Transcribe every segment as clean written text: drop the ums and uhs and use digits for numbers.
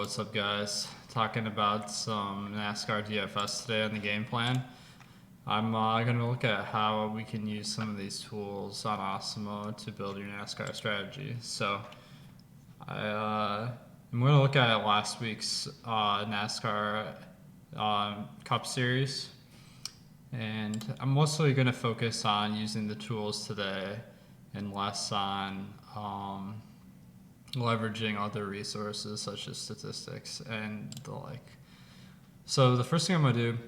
what's up guys? Talking about some NASCAR DFS today on the game plan. I'm going to look at how we can use some of these tools on Osmo to build your NASCAR strategy. So I'm going to look at last week's NASCAR Cup Series, and I'm mostly going to focus on using the tools today and less on leveraging other resources such as statistics and the like. So the first thing I'm going to do,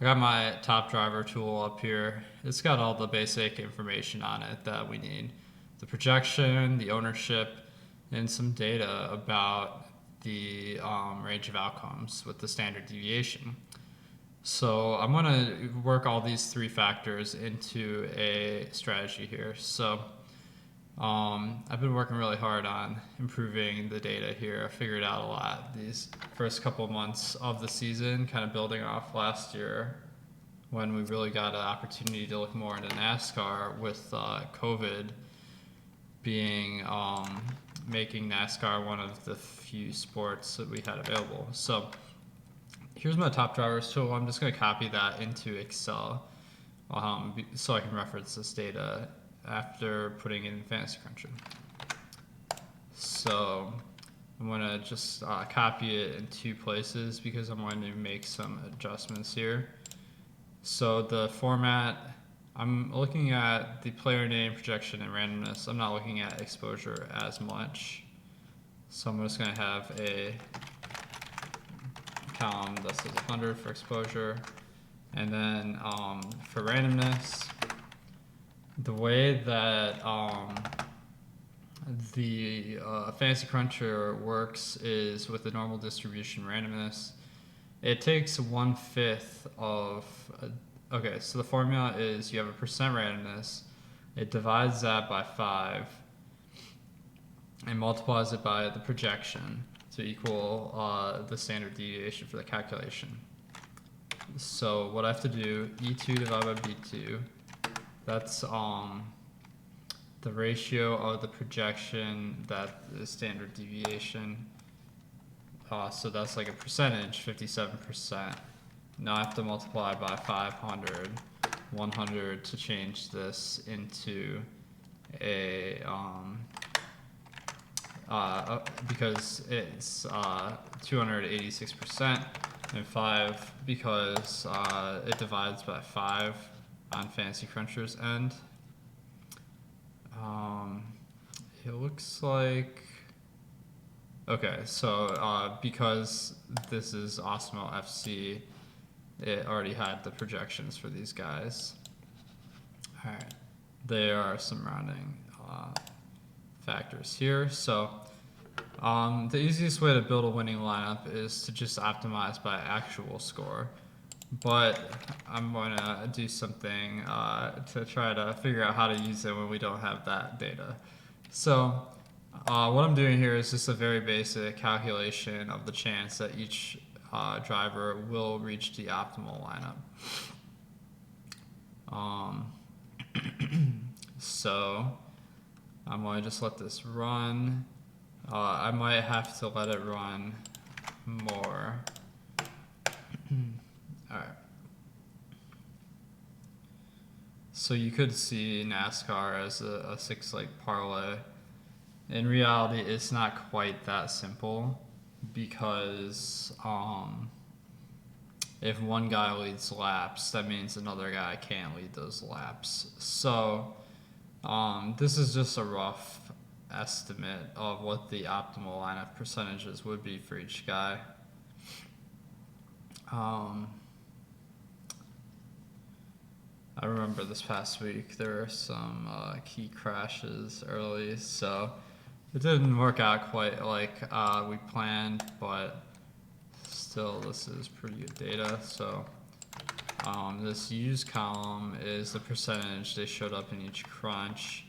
I got my top driver tool up here. It's got all the basic information on it that we need. The projection, the ownership, and some data about the range of outcomes with the standard deviation. So I'm going to work all these three factors into a strategy here. So I've been working really hard on improving the data here. I figured out a lot these first couple months of the season, kind of building off last year when we really got an opportunity to look more into NASCAR with COVID being making NASCAR one of the few sports that we had available. So here's my top drivers tool. I'm just going to copy that into Excel so I can reference this data after putting it in Fantasy Cruncher. So I'm going to just copy it in two places because I'm going to make some adjustments here. So the format, I'm looking at the player name, projection, and randomness. I'm not looking at exposure as much. So I'm just going to have a column that says 100 for exposure. And then for randomness, the way that the Fantasy Cruncher works is with the normal distribution randomness. It takes 1/5 of, okay, so the formula is you have a percent randomness, it divides that by 5, and multiplies it by the projection to equal the standard deviation for the calculation. So what I have to do, E2 divided by B2, that's the ratio of the projection that is standard deviation. So that's like a percentage, 57%. Now I have to multiply by 500, 100 to change this into a, because it's 286%, and 5 because it divides by 5 on Fantasy Cruncher's end. It looks like, okay, so because this is Osmo FC, it already had the projections for these guys. All right, there are some rounding factors here. So the easiest way to build a winning lineup is to just optimize by actual score. But I'm going to do something to try to figure out how to use it when we don't have that data. So what I'm doing here is just a very basic calculation of the chance that each driver will reach the optimal lineup. So I'm going to just let this run. I might have to let it run more. Alright. So you could see NASCAR as a 6-leg parlay. In reality, it's not quite that simple because if one guy leads laps, that means another guy can't lead those laps. So this is just a rough estimate of what the optimal lineup percentages would be for each guy. I remember this past week there were some key crashes early, so it didn't work out quite like we planned, but still this is pretty good data. So this used column is the percentage they showed up in each crunch,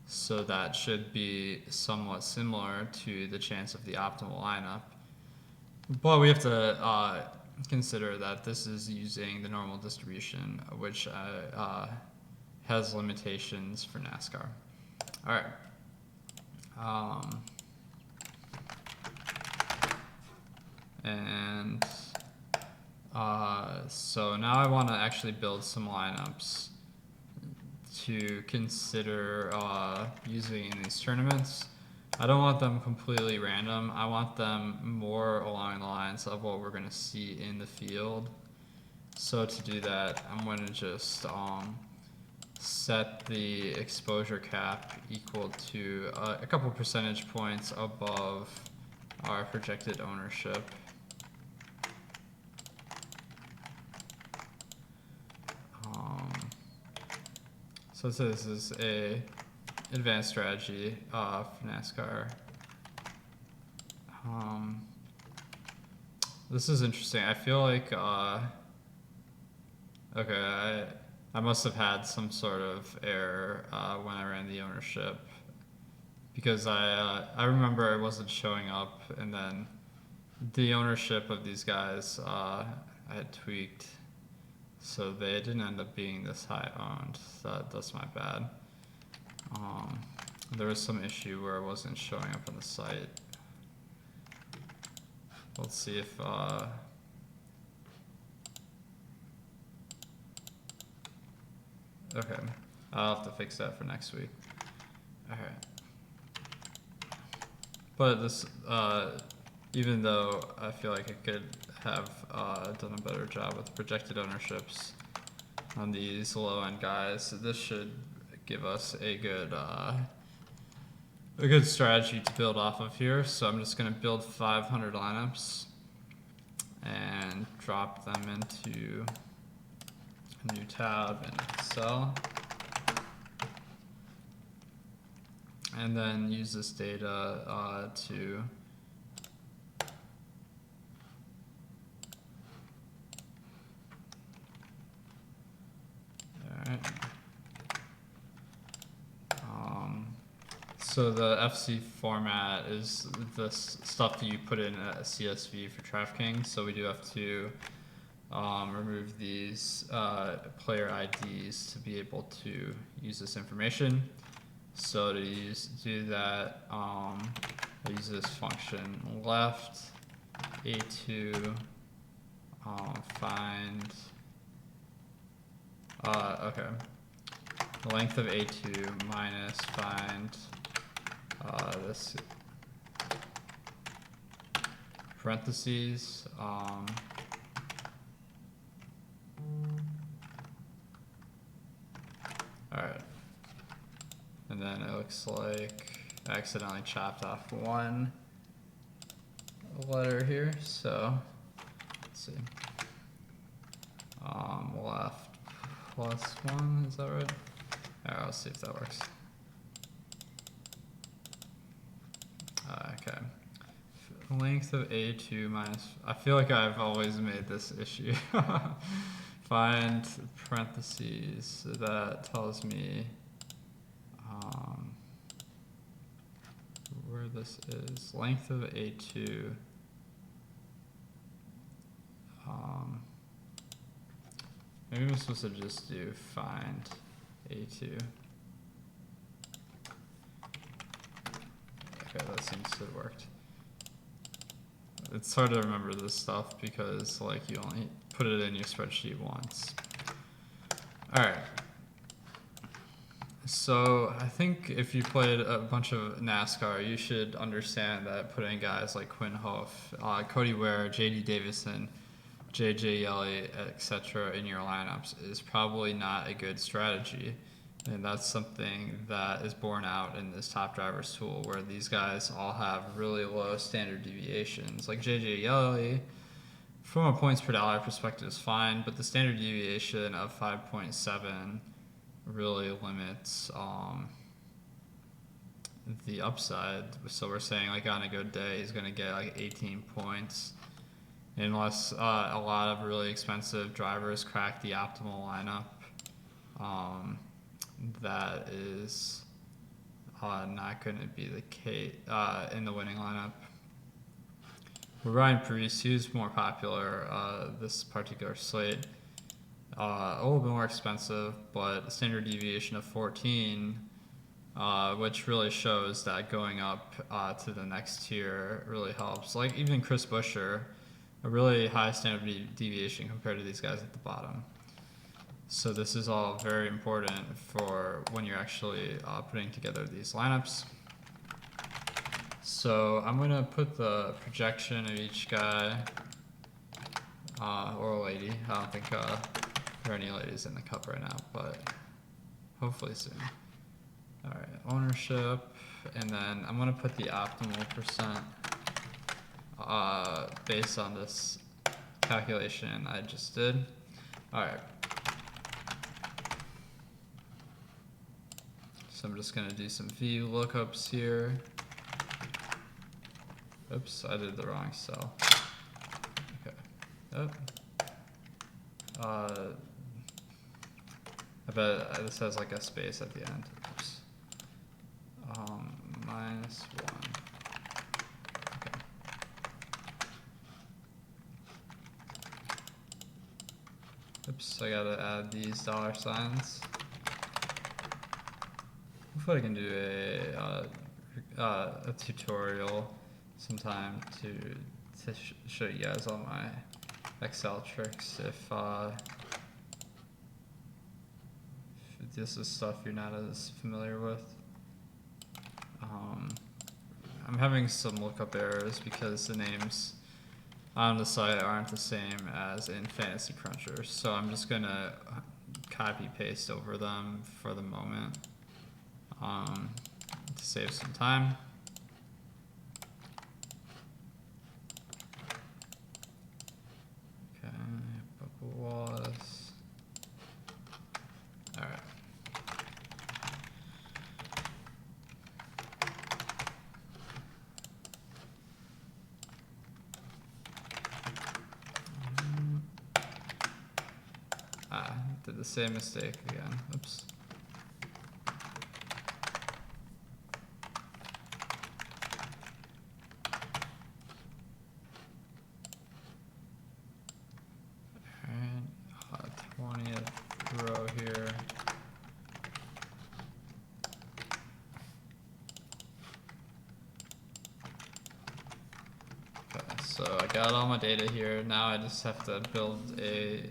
so that should be somewhat similar to the chance of the optimal lineup. But we have to consider that this is using the normal distribution, which has limitations for NASCAR. All right. And so now I want to actually build some lineups to consider using in these tournaments. I don't want them completely random. I want them more along the lines of what we're going to see in the field. So to do that, I'm going to just set the exposure cap equal to a couple percentage points above our projected ownership. So this is a advanced strategy for NASCAR. This is interesting. I feel like okay, I must have had some sort of error when I ran the ownership, because I remember it wasn't showing up, and then the ownership of these guys I had tweaked, so they didn't end up being this high owned. That's my bad. There was some issue where it wasn't showing up on the site. Let's see if okay, I'll have to fix that for next week. Alright. But this, even though I feel like I could have done a better job with projected ownerships on these low end guys, this should give us a good strategy to build off of here. So I'm just going to build 500 lineups and drop them into a new tab in Excel, and then use this data to so the FC format is the stuff that you put in a CSV for DraftKings. So we do have to remove these player IDs to be able to use this information. So to do that, I use this function left A2 find okay, the length of A2 minus find this parentheses alright, and then it looks like I accidentally chopped off one letter here, so let's see, left plus one, is that right? Alright, let's see if that works. Okay. Length of A2 minus, I feel like I've always made this issue. Find parentheses, so that tells me where this is. Length of A2. Maybe I'm supposed to just do find A2. Okay, that seems to have worked. It's hard to remember this stuff because like you only put it in your spreadsheet once. Alright. So I think if you played a bunch of NASCAR, you should understand that putting guys like Quinn Houff, Cody Ware, JD Davison, JJ Yeley, etc. in your lineups is probably not a good strategy. And that's something that is borne out in this top drivers tool, where these guys all have really low standard deviations. Like JJ Yeley, from a points per dollar perspective, is fine, but the standard deviation of 5.7 really limits the upside. So we're saying like on a good day, he's going to get like 18 points. Unless a lot of really expensive drivers crack the optimal lineup, that is not going to be the case in the winning lineup. With Ryan Preece, who's more popular this particular slate, a little bit more expensive, but a standard deviation of 14, which really shows that going up to the next tier really helps. Like even Chris Buescher, a really high standard deviation compared to these guys at the bottom. So this is all very important for when you're actually putting together these lineups. So I'm gonna put the projection of each guy or lady. I don't think there are any ladies in the cup right now, but hopefully soon. All right, ownership, and then I'm gonna put the optimal percent based on this calculation I just did. All right. So I'm just gonna do some view lookups here. Oops, I did the wrong cell. Okay. Oh. I bet this has like a space at the end. Oops. -1. Okay. Oops, I gotta add these dollar signs. Hopefully I can do a tutorial sometime to show you guys all my Excel tricks if this is stuff you're not as familiar with. I'm having some lookup errors because the names on the site aren't the same as in Fantasy Cruncher, so I'm just gonna copy paste over them for the moment to save some time. Okay, Bubba Wallace. All right. Did the same mistake again. Oops. Alright, 20th row here. Okay, so I got all my data here. Now I just have to build a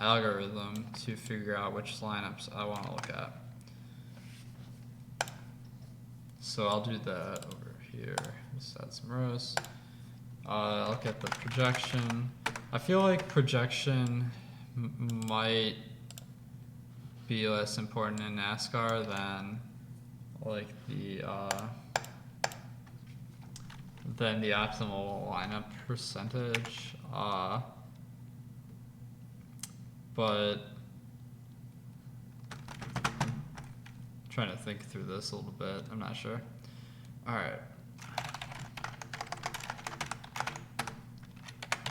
algorithm to figure out which lineups I want to look at. So I'll do that over here. Just add some rows. I'll get the projection. I feel like projection might be less important in NASCAR than like the optimal lineup percentage. But I'm trying to think through this a little bit. I'm not sure. All right.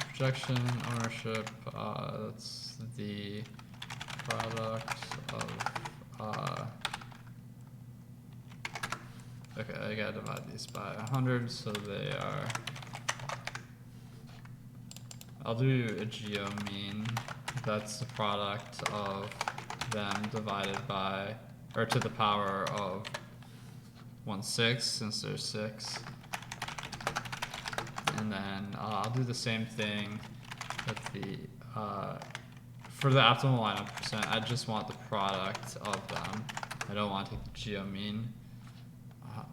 Projection, ownership, that's the product of, okay, I gotta divide these by 100, so they are, I'll do a geo mean. That's the product of them divided by, or to the power of 1/6, since there's 6. And then I'll do the same thing with the, for the optimal lineup percent, I just want the product of them. I don't want to take the geo mean.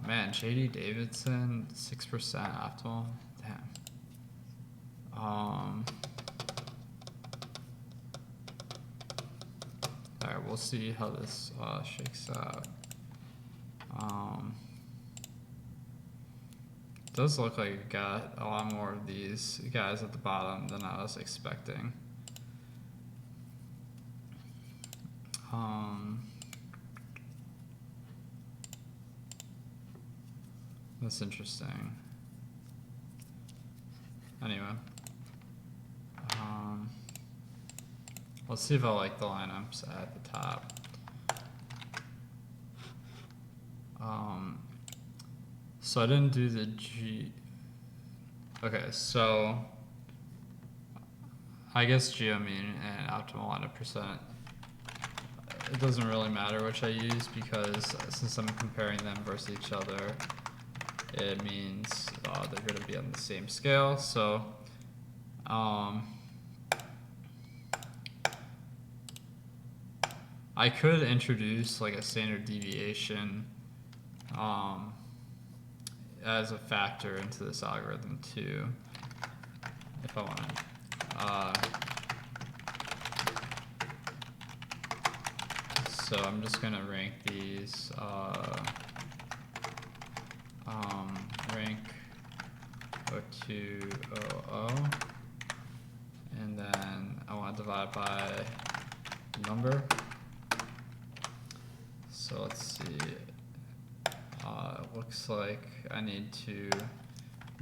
Man, JD Davidson, 6% optimal, damn. Alright, we'll see how this shakes out. It does look like it got a lot more of these guys at the bottom than I was expecting. That's interesting. Anyway. Let's see if I like the lineups at the top. So I didn't do the okay, so I guess geomean and optimal lineup percent, it doesn't really matter which I use because since I'm comparing them versus each other, it means they're going to be on the same scale. So I could introduce like a standard deviation as a factor into this algorithm too, if I wanted. So I'm just gonna rank these. Rank 0200, and then I want to divide by number. So let's see. It looks like I need to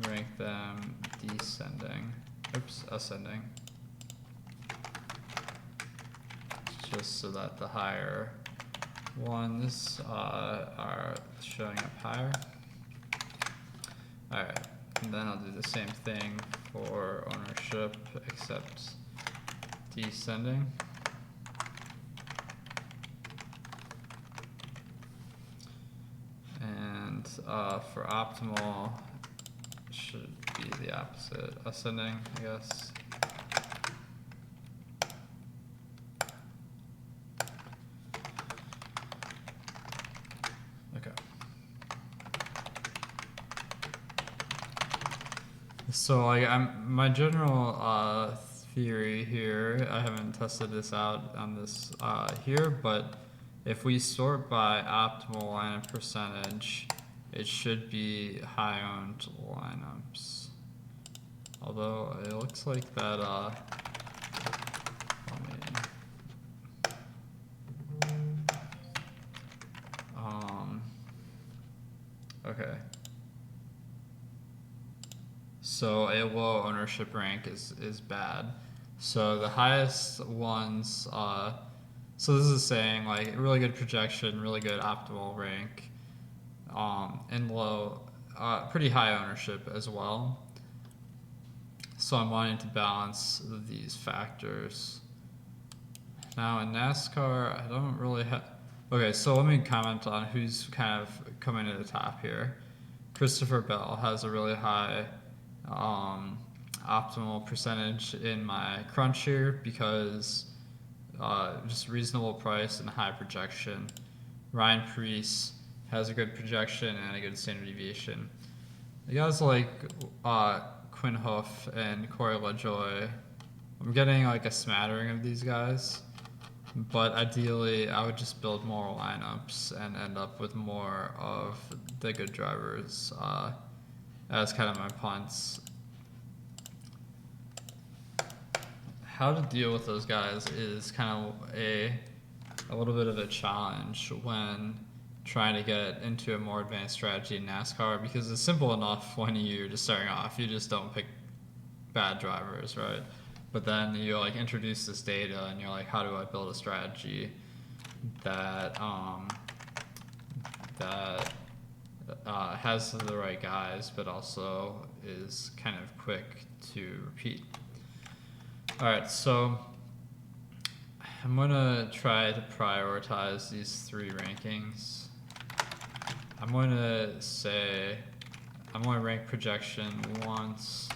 rank them descending. Oops, ascending. Just so that the higher ones are showing up higher. Alright, and then I'll do the same thing for ownership, except descending. And for optimal, should be the opposite, ascending, I guess. So my general theory here, I haven't tested this out on this here, but if we sort by optimal lineup percentage, it should be high owned lineups. Although it looks like that okay. So a low ownership rank is bad. So the highest ones, so this is saying like really good projection, really good optimal rank, and low, pretty high ownership as well. So I'm wanting to balance these factors. Now in NASCAR, I don't really have, okay, so let me comment on who's kind of coming to the top here. Christopher Bell has a really high optimal percentage in my crunch here because just reasonable price and high projection. Ryan Preece has a good projection and a good standard deviation. The guys like Quinn Hoof and Corey LaJoy, I'm getting like a smattering of these guys, but ideally I would just build more lineups and end up with more of the good drivers as kind of my punts. How to deal with those guys is kind of a little bit of a challenge when trying to get into a more advanced strategy in NASCAR, because it's simple enough when you're just starting off. You just don't pick bad drivers, right? But then you like introduce this data and you're like, how do I build a strategy that has the right guys, but also is kind of quick to repeat. All right, so I'm gonna try to prioritize these three rankings. I'm gonna say I'm gonna rank projection once,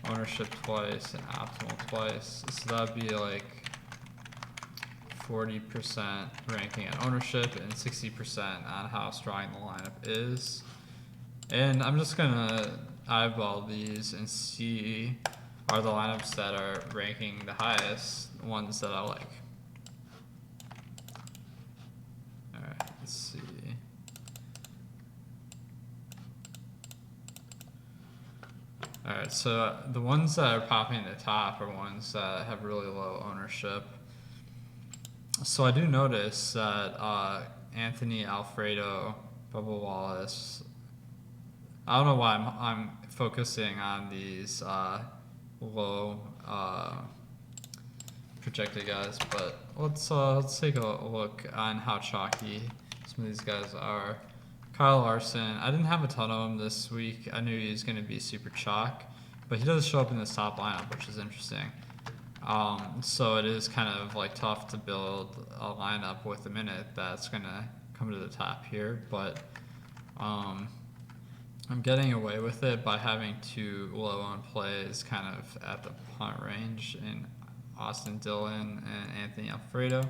ownership twice, and optimal twice. So that'd be like 40% ranking at ownership and 60% on how strong the lineup is. And I'm just gonna eyeball these and see are the lineups that are ranking the highest ones that I like. Alright, let's see. Alright, so the ones that are popping at the top are ones that have really low ownership. So I do notice that Anthony Alfredo, Bubba Wallace, I don't know why I'm focusing on these low projected guys, but let's take a look on how chalky some of these guys are. Kyle Larson, I didn't have a ton of him this week. I knew he was going to be super chalk, but he does show up in this top lineup, which is interesting. So it is kind of like tough to build a lineup with a minute that's going to come to the top here, but I'm getting away with it by having two low-owned plays kind of at the punt range in Austin Dillon and Anthony Alfredo.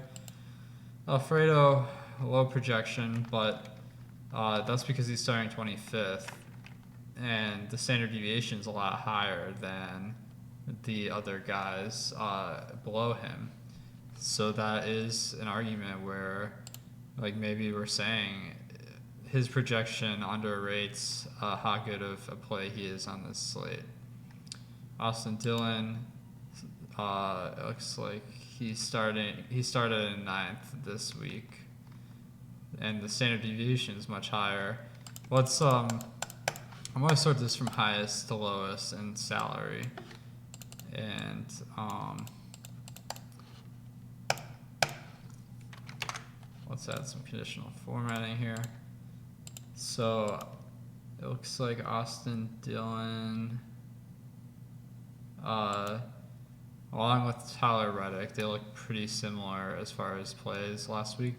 Alfredo, low projection, but that's because he's starting 25th, and the standard deviation is a lot higher than the other guys below him. So that is an argument where, like, maybe we're saying his projection underrates how good of a play he is on this slate. Austin Dillon, it looks like he started in ninth this week, and the standard deviation is much higher. Let's I'm gonna sort this from highest to lowest in salary, and let's add some conditional formatting here. So it looks like Austin Dillon, along with Tyler Reddick, they look pretty similar as far as plays last week,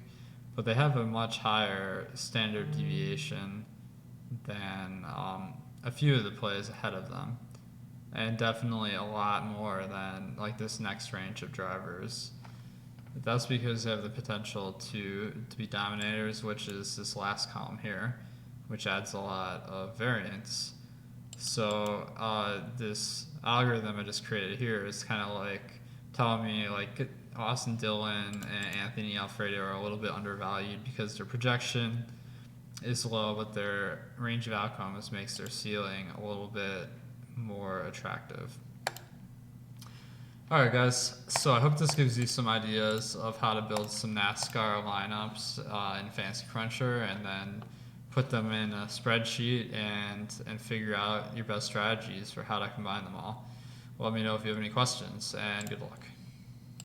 but they have a much higher standard deviation than a few of the plays ahead of them, and definitely a lot more than like this next range of drivers. That's because they have the potential to be dominators, which is this last column here, which adds a lot of variance. So this algorithm I just created here is kind of like telling me like Austin Dillon and Anthony Alfredo are a little bit undervalued because their projection is low, but their range of outcomes makes their ceiling a little bit more attractive. All right, guys. So I hope this gives you some ideas of how to build some NASCAR lineups in Fantasy Cruncher, and then put them in a spreadsheet and figure out your best strategies for how to combine them all. Let me know if you have any questions, and good luck.